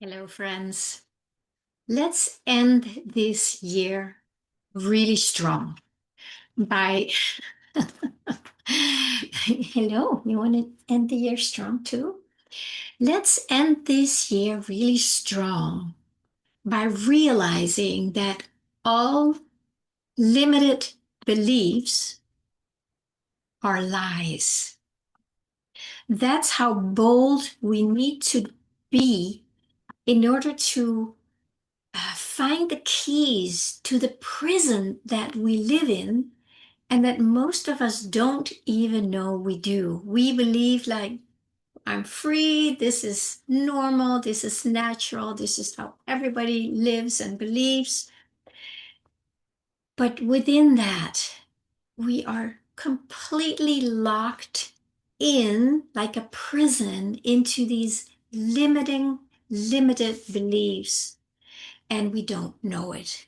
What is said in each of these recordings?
Hello, friends. Let's end this year really strong by. Hello, you want to end the year strong too? Let's end this year really strong by realizing that all limited beliefs are lies. That's how bold we need to be in order to find the keys to the prison that we live in and that most of us don't even know we do. We believe like, I'm free, this is normal, this is natural, this is how everybody lives and believes. But within that, we are completely locked in like a prison into these limited beliefs, and we don't know it.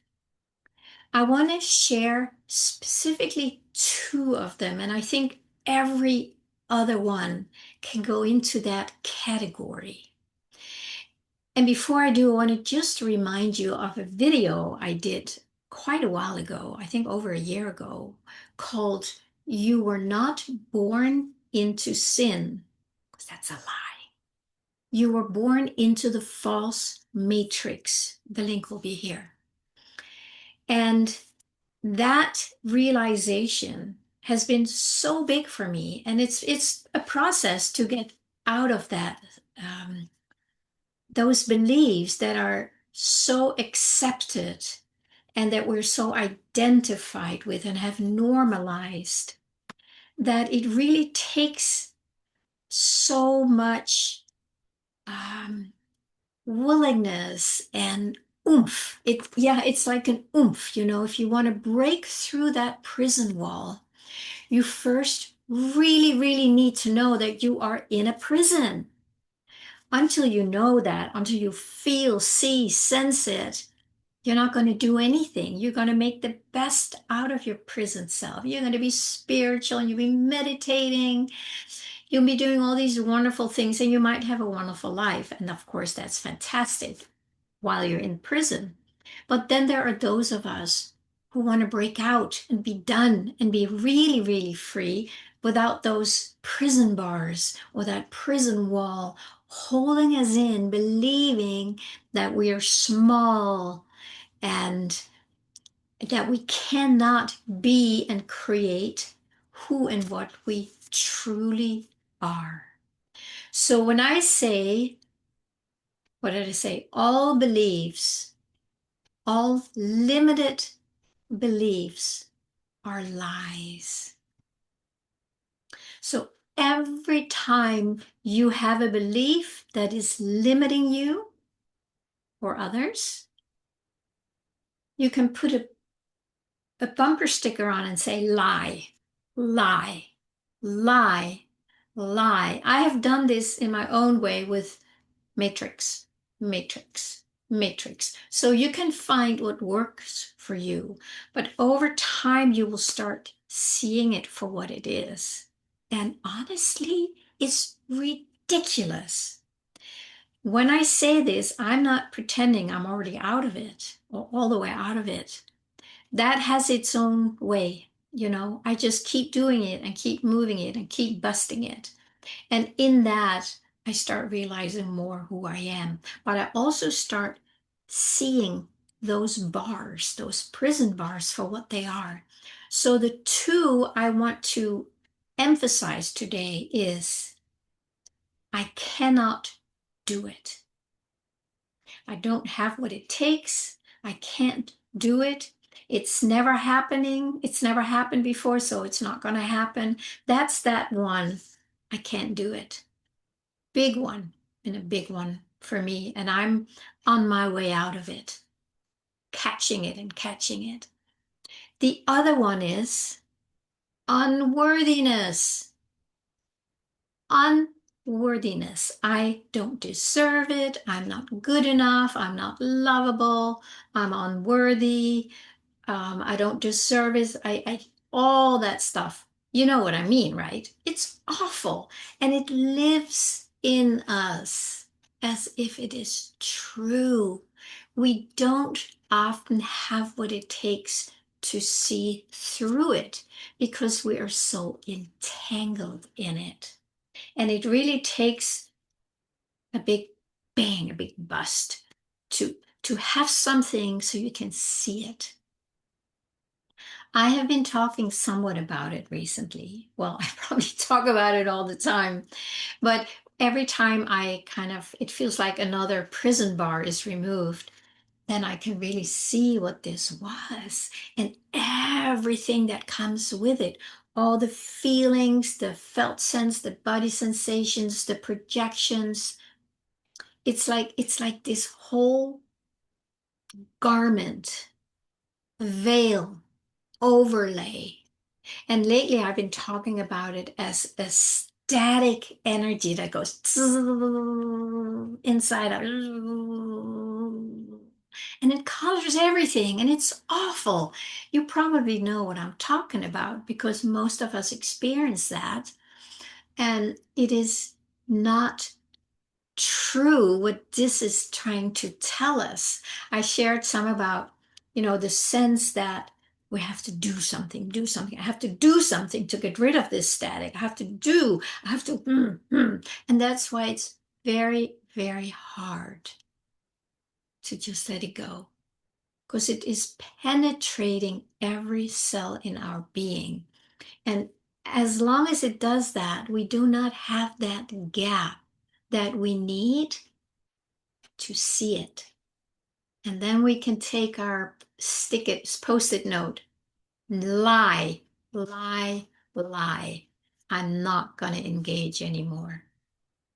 I want to share specifically two of them, and I think every other one can go into that category. And before I do, I want to just remind you of a video I did quite a while ago, I think over a year ago, called You Were Not Born into Sin, because that's a lie. You were born into the false matrix. The link will be here. And that realization has been so big for me, and it's a process to get out of that, those beliefs that are so accepted and that we're so identified with and have normalized, that it really takes so much um, willingness and oomph. It's like an oomph, if you want to break through that prison wall, you first really need to know that you are in a prison. Until you know that, until you feel, see, sense it, you're not going to do anything. You're going to make the best out of your prison self. You're going to be spiritual, you'll be meditating, you'll be doing all these wonderful things, and you might have a wonderful life. And of course, that's fantastic while you're in prison. But then there are those of us who want to break out and be done and be really free without those prison bars or that prison wall holding us in, believing that we are small and that we cannot be and create who and what we truly are. So when I say, what did I say? All beliefs, all limited beliefs are lies. So every time you have a belief that is limiting you or others, you can put a bumper sticker on and say lie, lie, lie, lie. I have done this in my own way with matrix, matrix, matrix. So you can find what works for you, but over time you will start seeing it for what it is. And honestly, it's ridiculous. When I say this, I'm not pretending I'm already out of it or all the way out of it. That has its own way. I just keep doing it and keep moving it and keep busting it. And in that, I start realizing more who I am. But I also start seeing those bars, those prison bars, for what they are. So the two I want to emphasize today is I cannot do it. I don't have what it takes. I can't do it. It's never happening. It's never happened before, so it's not going to happen. That's that one. I can't do it. Big one, and a big one for me. And I'm on my way out of it, catching it and catching it. The other one is unworthiness. Unworthiness. I don't deserve it. I'm not good enough. I'm not lovable. I'm unworthy. I don't deserve it. All that stuff. You know what I mean, right? It's awful. And it lives in us. as if it is true. We don't often have what it takes to see through it because we are so entangled in it. And it really takes a big bang, a big bust to have something so you can see it. I have been talking somewhat about it recently. Well, I probably talk about it all the time, but every time it feels like another prison bar is removed, then I can really see what this was and everything that comes with it. All the feelings, the felt sense, the body sensations, the projections. It's like this whole garment, veil, overlay. And lately I've been talking about it as a static energy that goes inside out. And it colors everything, and it's awful. You probably know what I'm talking about because most of us experience that. And it is not true what this is trying to tell us. I shared some about, the sense that we have to do something, do something. I have to do something to get rid of this static. I have to, And that's why it's very, very hard to just let it go because it is penetrating every cell in our being. And as long as it does that, we do not have that gap that we need to see it. And then we can take our post-it note, lie, lie, lie. I'm not going to engage anymore.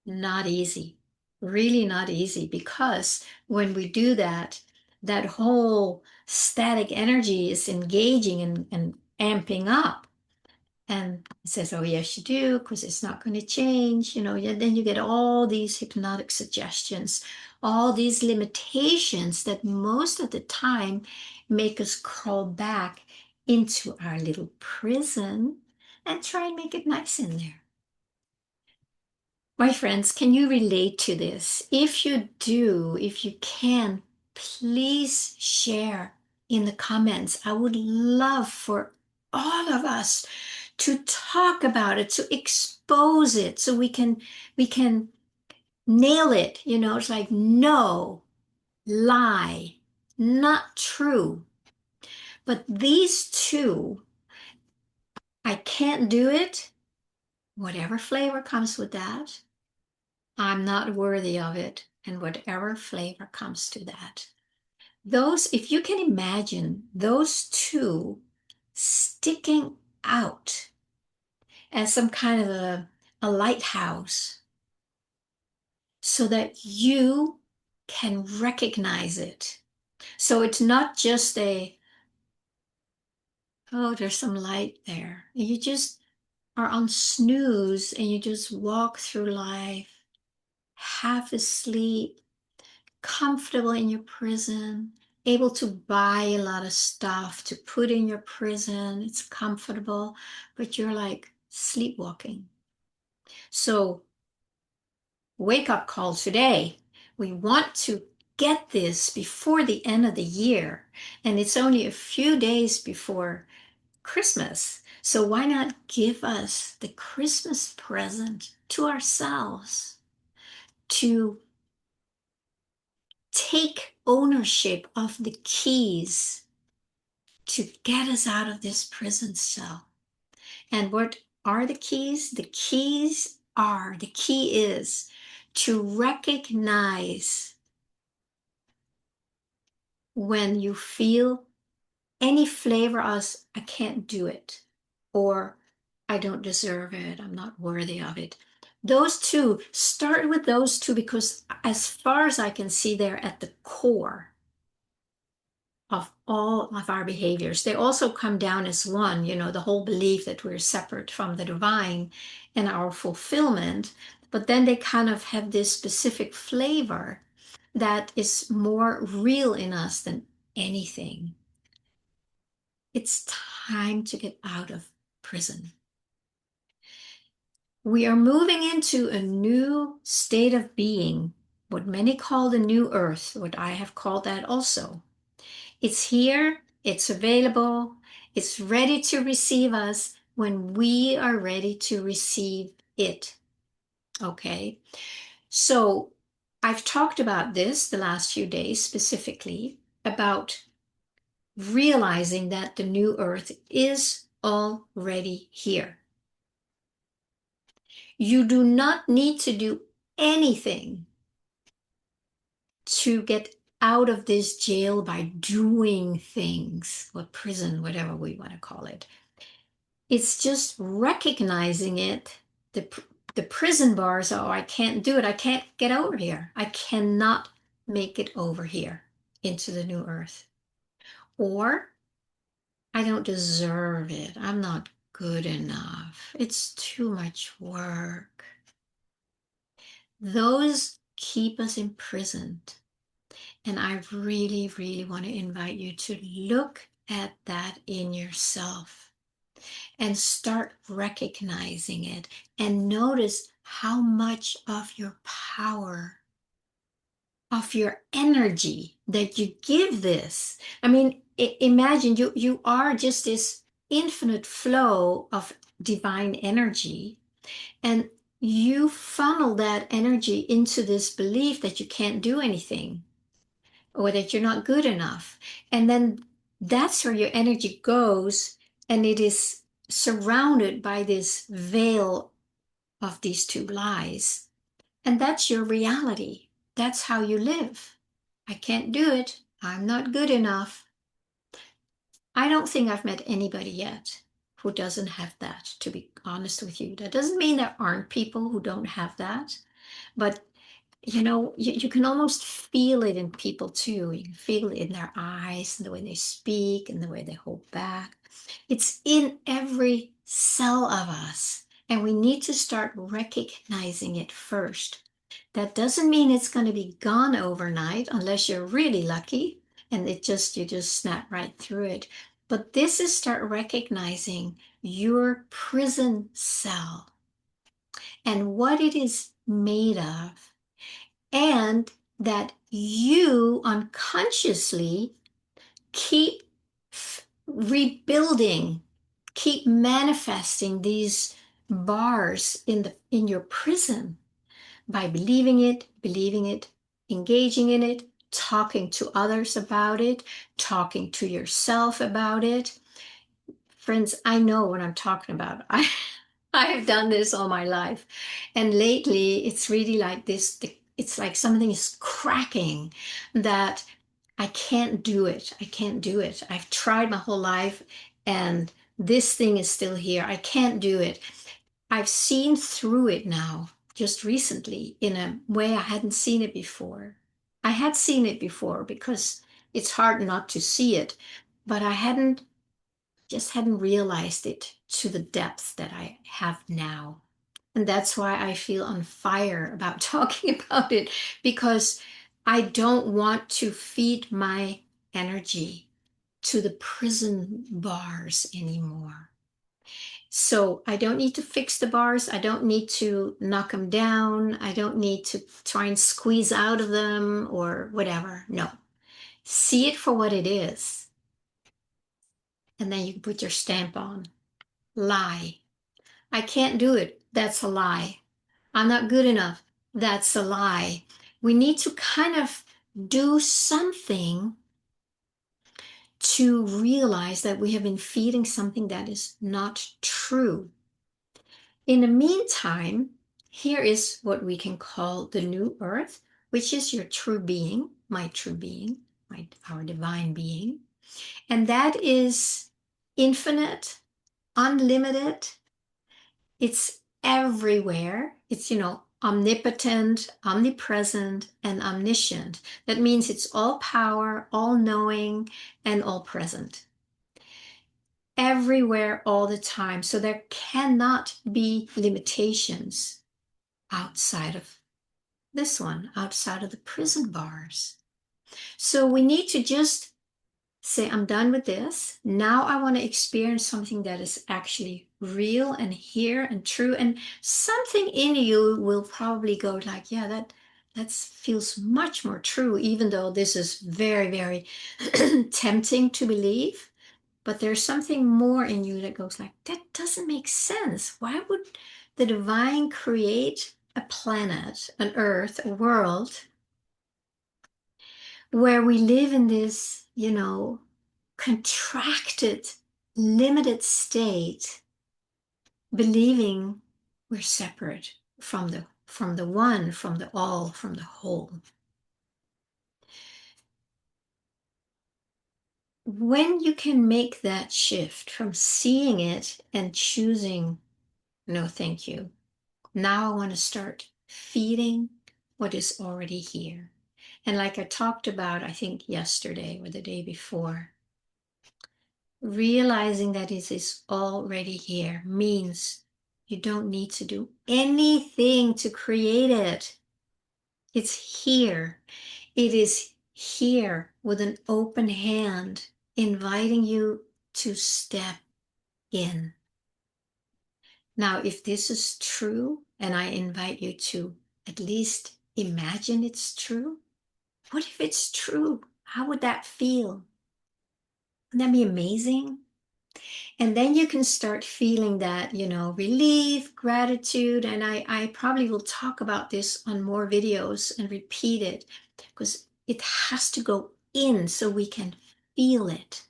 Not easy. Really not easy because when we do that, that whole static energy is engaging and amping up. And it says, oh, yes, you do, because it's not going to change. Then you get all these hypnotic suggestions, all these limitations that most of the time make us crawl back into our little prison and try and make it nice in there. My friends, can you relate to this? If you do, if you can, please share in the comments. I would love for all of us to talk about it, to expose it so we can nail it. It's like no, lie, not true. But these two, I can't do it. Whatever flavor comes with that, I'm not worthy of it, and whatever flavor comes to that. If you can imagine those two sticking out as some kind of a lighthouse so that you can recognize it. So it's not just oh, there's some light there. You just are on snooze and you just walk through life half asleep, comfortable in your prison, able to buy a lot of stuff to put in your prison. It's comfortable, but you're like sleepwalking. So, wake up call today. We want to get this before the end of the year, and it's only a few days before Christmas. So, why not give us the Christmas present to ourselves to take ownership of the keys to get us out of this prison cell? And what are the keys? The key is to recognize when you feel any flavor as I can't do it, or I don't deserve it, I'm not worthy of it. Those two, start with those two because as far as I can see, they're at the core of all of our behaviors. They also come down as one, the whole belief that we're separate from the divine and our fulfillment. But then they kind of have this specific flavor that is more real in us than anything. It's time to get out of prison. We are moving into a new state of being what many call the new earth, what I have called that also. It's here, it's available, it's ready to receive us when we are ready to receive it. Okay, so I've talked about this the last few days specifically about realizing that the new earth is already here. You do not need to do anything to get out of this jail by doing things, or prison, whatever we want to call it. It's just recognizing it. The prison bars, oh, I can't do it. I can't get over here. I cannot make it over here into the new earth. Or I don't deserve it. I'm not good enough. It's too much work. Those keep us imprisoned. And I really, really want to invite you to look at that in yourself and start recognizing it and notice how much of your power, of your energy that you give this. I mean, imagine you are just this infinite flow of divine energy, and you funnel that energy into this belief that you can't do anything or that you're not good enough. And then that's where your energy goes, and it is surrounded by this veil of these two lies. And that's your reality. That's how you live. I can't do it. I'm not good enough. I don't think I've met anybody yet who doesn't have that, to be honest with you. That doesn't mean there aren't people who don't have that, but you can almost feel it in people too. You can feel it in their eyes, and the way they speak, and the way they hold back. It's in every cell of us, and we need to start recognizing it first. That doesn't mean it's going to be gone overnight unless you're really lucky and you just snap right through it. But this is start recognizing your prison cell and what it is made of, and that you unconsciously keep rebuilding, keep manifesting these bars in your prison by believing it, engaging in it, talking to others about it, talking to yourself about it. Friends, I know what I'm talking about. I have done this all my life. And lately, it's really like this. It's like something is cracking, that I can't do it. I can't do it. I've tried my whole life, and this thing is still here. I can't do it. I've seen through it now, just recently, in a way I hadn't seen it before. I had seen it before because it's hard not to see it, but I hadn't realized it to the depth that I have now. And that's why I feel on fire about talking about it, because I don't want to feed my energy to the prison bars anymore. So I don't need to fix the bars. I don't need to knock them down. I don't need to try and squeeze out of them or whatever. No. See it for what it is. And then you can put your stamp on. Lie. I can't do it. That's a lie. I'm not good enough. That's a lie. We need to kind of do something to realize that we have been feeding something that is not true. In the meantime, here is what we can call the new earth, which is your true being, my true being, our divine being. And that is infinite, unlimited. It's everywhere. It's, omnipotent, omnipresent, and omniscient. That means it's all power, all knowing, and all present. Everywhere, all the time. So there cannot be limitations outside of this one, outside of the prison bars. So we need to just say, I'm done with this. Now I want to experience something that is actually real and here and true. And something in you will probably go like, yeah, That feels much more true, even though this is very, very tempting to believe. But there's something more in you that goes like, that doesn't make sense. Why would the divine create a planet, an earth, a world where we live in this, contracted, limited state, believing we're separate from the one, from the all, from the whole. When you can make that shift from seeing it and choosing, no, thank you. Now I want to start feeding what is already here. And like I talked about, I think yesterday or the day before, realizing that it is already here means you don't need to do anything to create it. It's here. It is here with an open hand, inviting you to step in. Now, if this is true, and I invite you to at least imagine it's true, what if it's true? How would that feel? Wouldn't that be amazing? And then you can start feeling that, relief, gratitude. And I probably will talk about this on more videos and repeat it because it has to go in so we can feel it.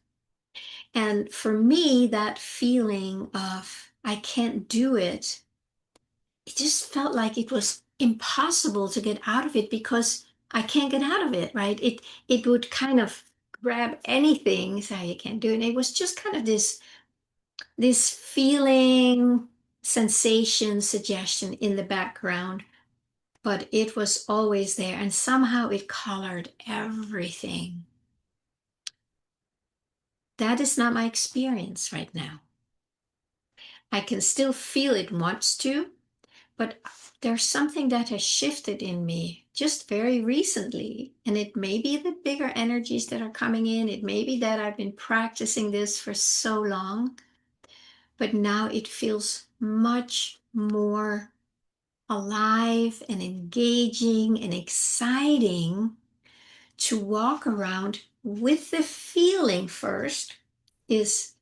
And for me, that feeling of I can't do it, it just felt like it was impossible to get out of it because I can't get out of it, right? It would kind of grab anything, say you can't do it. And it was just kind of this feeling, sensation, suggestion in the background, but it was always there, and somehow it colored everything. That is not my experience right now. I can still feel it wants to, but there's something that has shifted in me just very recently. And it may be the bigger energies that are coming in. It may be that I've been practicing this for so long, but now it feels much more alive and engaging and exciting to walk around with the feeling first is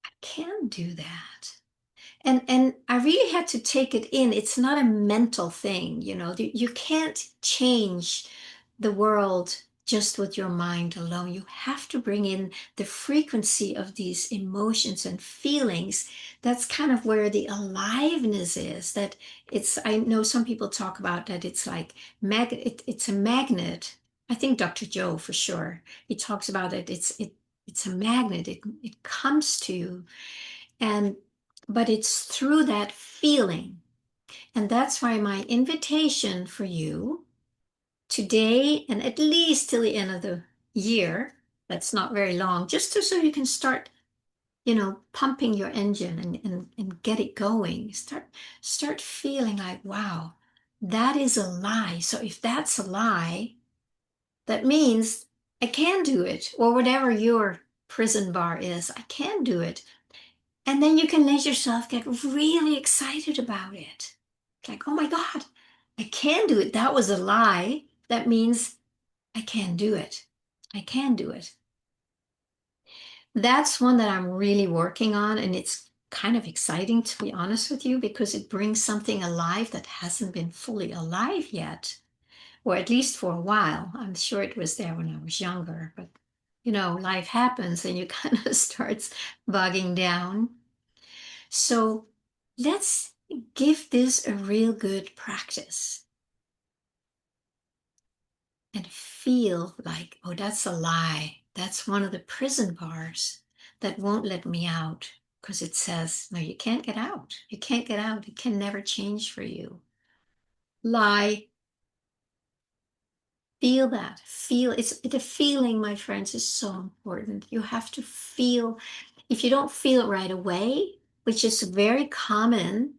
I can do that. And I really had to take it in. It's not a mental thing, you can't change the world just with your mind alone. You have to bring in the frequency of these emotions and feelings. That's kind of where the aliveness is. That I know some people talk about that it's like it's a magnet. I think Dr. Joe for sure. He talks about it. It's a magnet. It comes to you. And but it's through that feeling. And that's why my invitation for you today and at least till the end of the year, that's not very long, so you can start, pumping your engine and get it going. Start feeling like, wow, that is a lie. So if that's a lie, that means I can do it, or whatever your prison bar is, I can do it. And then you can let yourself get really excited about it. It's like, oh my God, I can do it. That was a lie. That means I can do it. I can do it. That's one that I'm really working on. And it's kind of exciting, to be honest with you, because it brings something alive that hasn't been fully alive yet, or at least for a while. I'm sure it was there when I was younger, but life happens and you kind of starts bogging down. So let's give this a real good practice and feel like, oh, that's a lie. That's one of the prison bars that won't let me out because it says, no, you can't get out. You can't get out. It can never change for you. Lie. Feel that. The feeling, my friends, is so important. You have to feel. If you don't feel it right away, which is very common,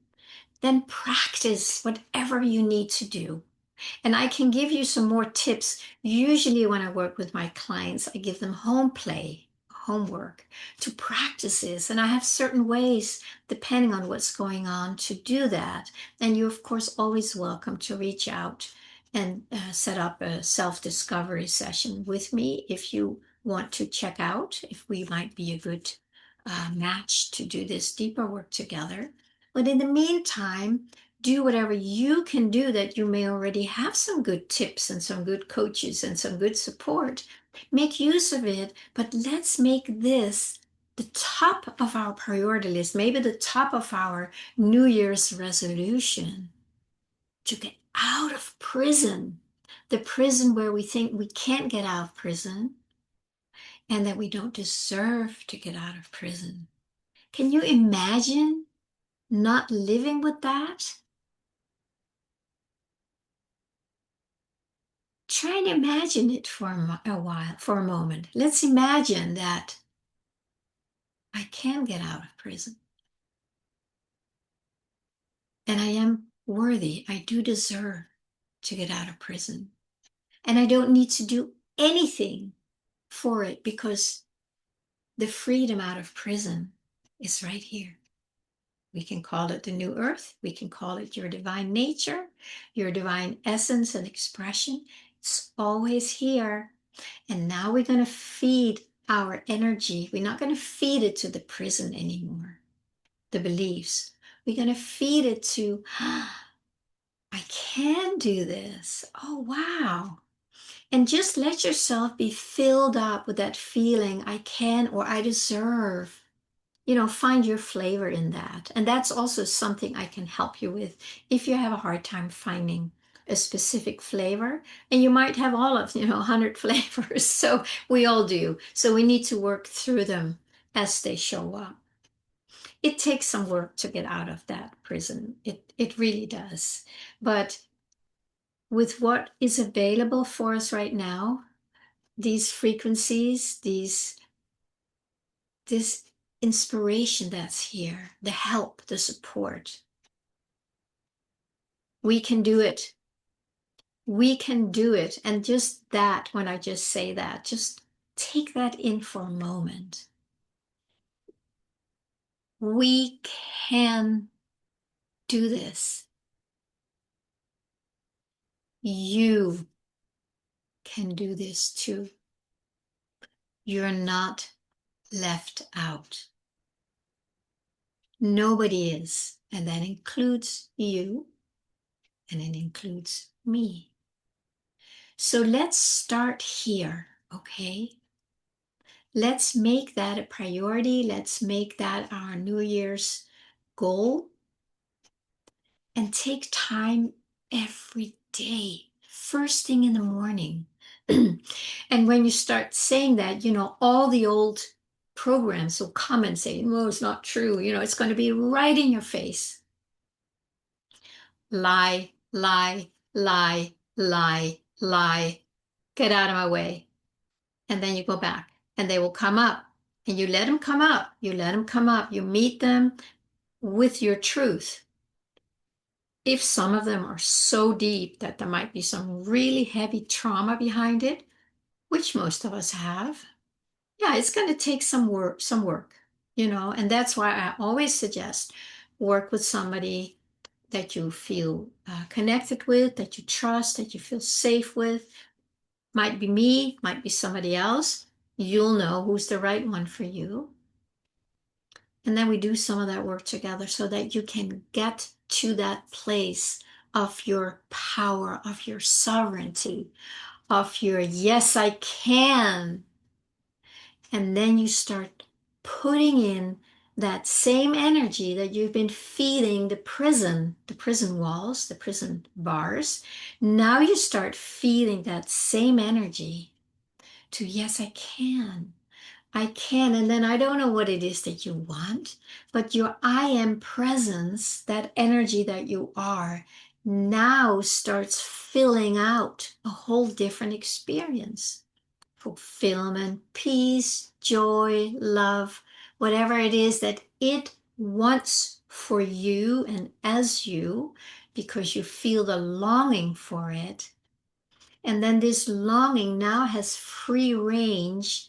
then practice whatever you need to do. And I can give you some more tips. Usually, when I work with my clients, I give them home play, homework to practice this. And I have certain ways, depending on what's going on, to do that. And you're, of course, always welcome to reach out and set up a self-discovery session with me if you want to check out if we might be a good match to do this deeper work together. But in the meantime, do whatever you can do that you may already have some good tips and some good coaches and some good support. Make use of it, but let's make this the top of our priority list, maybe the top of our New Year's resolution to get out of prison, the prison where we think we can't get out of prison and that we don't deserve to get out of prison. Can you imagine not living with that? Try and imagine it for a while, for a moment. Let's imagine that I can get out of prison and I am worthy. I do deserve to get out of prison. And I don't need to do anything for it because the freedom out of prison is right here. We can call it the new earth. We can call it your divine nature, your divine essence and expression. It's always here. And now we're going to feed our energy. We're not going to feed it to the prison anymore, the beliefs. We're going to feed it to, I can do this. Oh, wow. And just let yourself be filled up with that feeling, I can or I deserve. Find your flavor in that. And that's also something I can help you with if you have a hard time finding a specific flavor. And you might have all of, 100 flavors. So we all do. So we need to work through them as they show up. It takes some work to get out of that prison. It really does. But with what is available for us right now, these frequencies, this inspiration that's here, the help, the support. We can do it. We can do it. And just that, when I just say that, just take that in for a moment. We can do this. You can do this too. You're not left out. Nobody is. And that includes you, and it includes me. So let's start here, okay? Let's make that a priority. Let's make that our New Year's goal. And take time every day, first thing in the morning. And when you start saying that, all the old programs will come and say, no, it's not true. It's going to be right in your face. Lie, lie, lie, lie, lie. Get out of my way. And then you go back and they will come up and you let them come up. You let them come up. You meet them with your truth. If some of them are so deep that there might be some really heavy trauma behind it, which most of us have, yeah, it's going to take some work, and that's why I always suggest work with somebody that you feel connected with, that you trust, that you feel safe with. Might be me, might be somebody else. You'll know who's the right one for you. And then we do some of that work together so that you can get to that place of your power, of your sovereignty, of your yes, I can. And then you start putting in that same energy that you've been feeding the prison walls, the prison bars. Now you start feeding that same energy to yes, I can. I can. And then I don't know what it is that you want, but your I am presence, that energy that you are, now starts filling out a whole different experience. Fulfillment, peace, joy, love, whatever it is that it wants for you and as you, because you feel the longing for it. And then this longing now has free range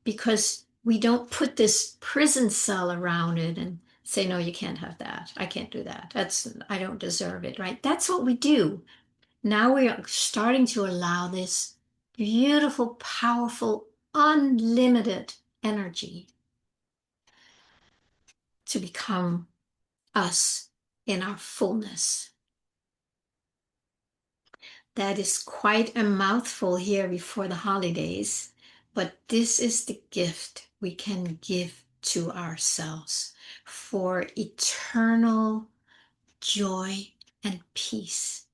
because we don't put this prison cell around it and say, no, you can't have that. I can't do that. I don't deserve it, right? That's what we do. Now we are starting to allow this beautiful, powerful, unlimited energy to become us in our fullness. That is quite a mouthful here before the holidays, but this is the gift we can give to ourselves for eternal joy and peace.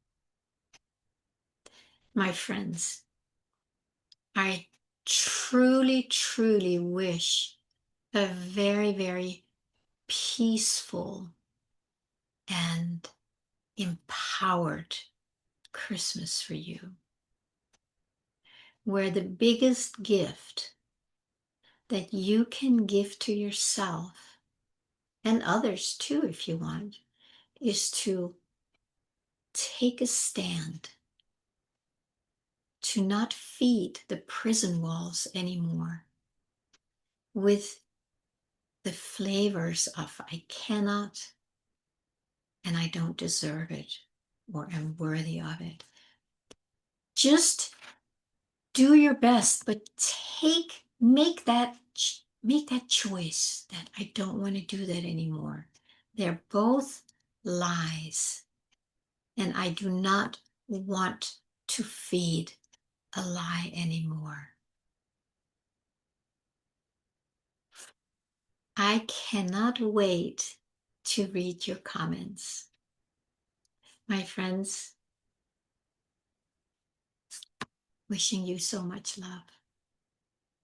My friends, I truly, truly wish a very, very peaceful and empowered Christmas for you, where the biggest gift that you can give to yourself and others too, if you want, is to take a stand, to not feed the prison walls anymore with the flavors of I cannot and I don't deserve it or am worthy of it. Just do your best, but make that choice that I don't want to do that anymore. They're both lies, and I do not want to feed a lie anymore. I cannot wait to read your comments. My friends, wishing you so much love.